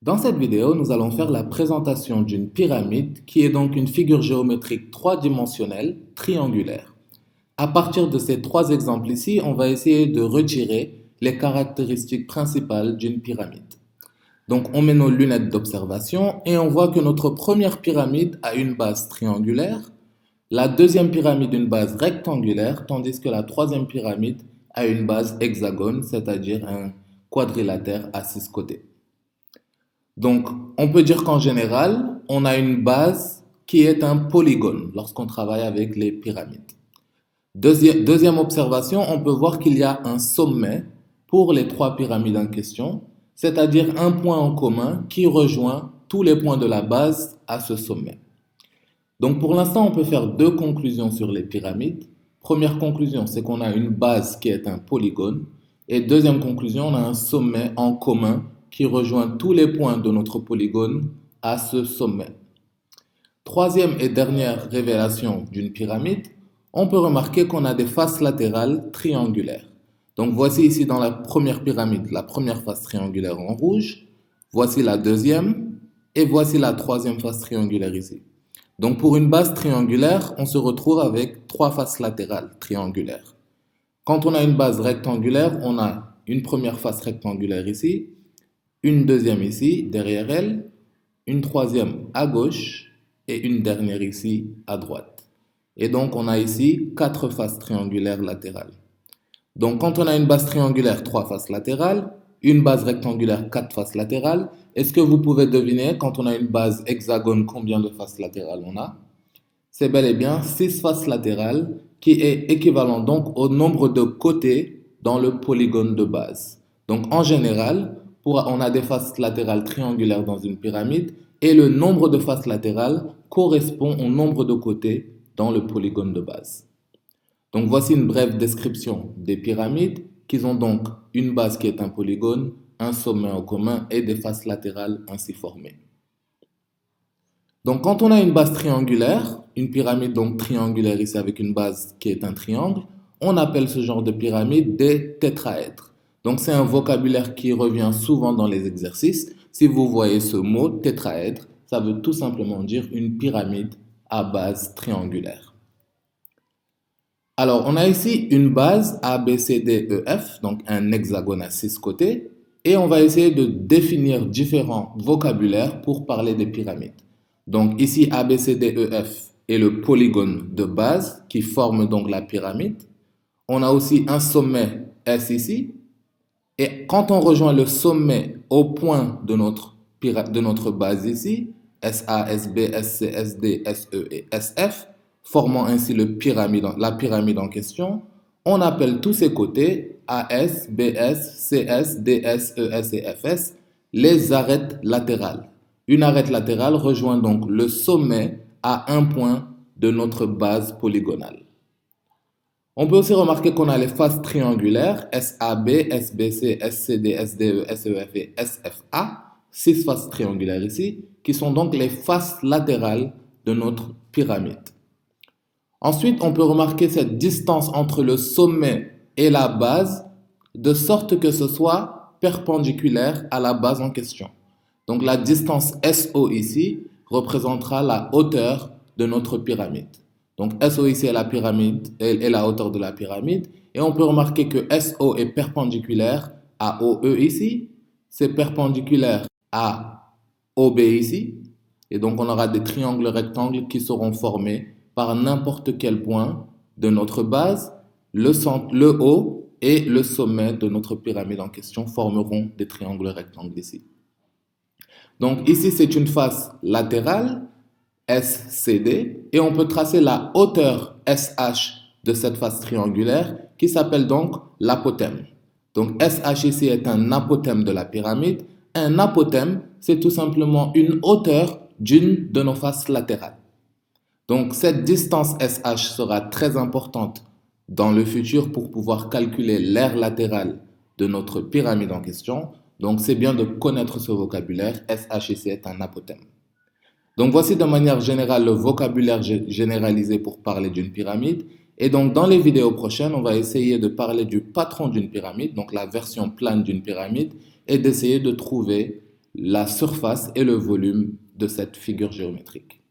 Dans cette vidéo, nous allons faire la présentation d'une pyramide qui est donc une figure géométrique trois-dimensionnelle triangulaire. À partir de ces trois exemples ici, on va essayer de retirer les caractéristiques principales d'une pyramide. Donc on met nos lunettes d'observation et on voit que notre première pyramide a une base triangulaire, la deuxième pyramide une base rectangulaire, tandis que la troisième pyramide a une base hexagone, c'est-à-dire un quadrilatère à six côtés. Donc, on peut dire qu'en général, on a une base qui est un polygone lorsqu'on travaille avec les pyramides. Deuxième observation, on peut voir qu'il y a un sommet pour les trois pyramides en question, c'est-à-dire un point en commun qui rejoint tous les points de la base à ce sommet. Donc, pour l'instant, on peut faire deux conclusions sur les pyramides. Première conclusion, c'est qu'on a une base qui est un polygone. Et deuxième conclusion, on a un sommet en commun qui rejoint tous les points de notre polygone à ce sommet. Troisième et dernière révélation d'une pyramide, on peut remarquer qu'on a des faces latérales triangulaires. Donc voici ici dans la première pyramide, la première face triangulaire en rouge, voici la deuxième et voici la troisième face triangulaire ici. Donc pour une base triangulaire, on se retrouve avec trois faces latérales triangulaires. Quand on a une base rectangulaire, on a une première face rectangulaire ici, une deuxième ici, derrière elle, une troisième à gauche et une dernière ici à droite. Et donc on a ici quatre faces triangulaires latérales. Donc quand on a une base triangulaire, trois faces latérales, une base rectangulaire, quatre faces latérales, est-ce que vous pouvez deviner quand on a une base hexagone combien de faces latérales on a? C'est bel et bien six faces latérales qui est équivalent donc au nombre de côtés dans le polygone de base. Donc en général, on a des faces latérales triangulaires dans une pyramide et le nombre de faces latérales correspond au nombre de côtés dans le polygone de base. Donc voici une brève description des pyramides qui ont donc une base qui est un polygone, un sommet en commun et des faces latérales ainsi formées. Donc quand on a une base triangulaire, une pyramide donc triangulaire ici avec une base qui est un triangle, on appelle ce genre de pyramide des tétraèdres. Donc c'est un vocabulaire qui revient souvent dans les exercices. Si vous voyez ce mot tétraèdre, ça veut tout simplement dire une pyramide à base triangulaire. Alors on a ici une base A, B, C, D, E, F, donc un hexagone à six côtés, et on va essayer de définir différents vocabulaires pour parler des pyramides. Donc ici A, B, C, D, E, F est le polygone de base qui forme donc la pyramide. On a aussi un sommet S ici. Et quand on rejoint le sommet au point de notre base ici, SA, SB, SC, SD, SE et SF, formant ainsi la pyramide en question, on appelle tous ces côtés AS, BS, CS, DS, ES et FS les arêtes latérales. Une arête latérale rejoint donc le sommet à un point de notre base polygonale. On peut aussi remarquer qu'on a les faces triangulaires SAB, SBC, SCD, SDE, SEF et SFA, six faces triangulaires ici, qui sont donc les faces latérales de notre pyramide. Ensuite, on peut remarquer cette distance entre le sommet et la base, de sorte que ce soit perpendiculaire à la base en question. Donc la distance SO ici représentera la hauteur de notre pyramide. Donc SO ici est la pyramide est la hauteur de la pyramide. Et on peut remarquer que SO est perpendiculaire à OE ici. C'est perpendiculaire à OB ici. Et donc on aura des triangles rectangles qui seront formés par n'importe quel point de notre base. Le haut et le sommet de notre pyramide en question formeront des triangles rectangles ici. Donc ici, c'est une face latérale, SCD, et on peut tracer la hauteur SH de cette face triangulaire qui s'appelle donc l'apothème. Donc SH ici est un apothème de la pyramide. Un apothème, c'est tout simplement une hauteur d'une de nos faces latérales. Donc cette distance SH sera très importante dans le futur pour pouvoir calculer l'aire latérale de notre pyramide en question. Donc c'est bien de connaître ce vocabulaire. SHC est un apothème. Donc voici de manière générale le vocabulaire généralisé pour parler d'une pyramide. Et donc dans les vidéos prochaines, on va essayer de parler du patron d'une pyramide, donc la version plane d'une pyramide, et d'essayer de trouver la surface et le volume de cette figure géométrique.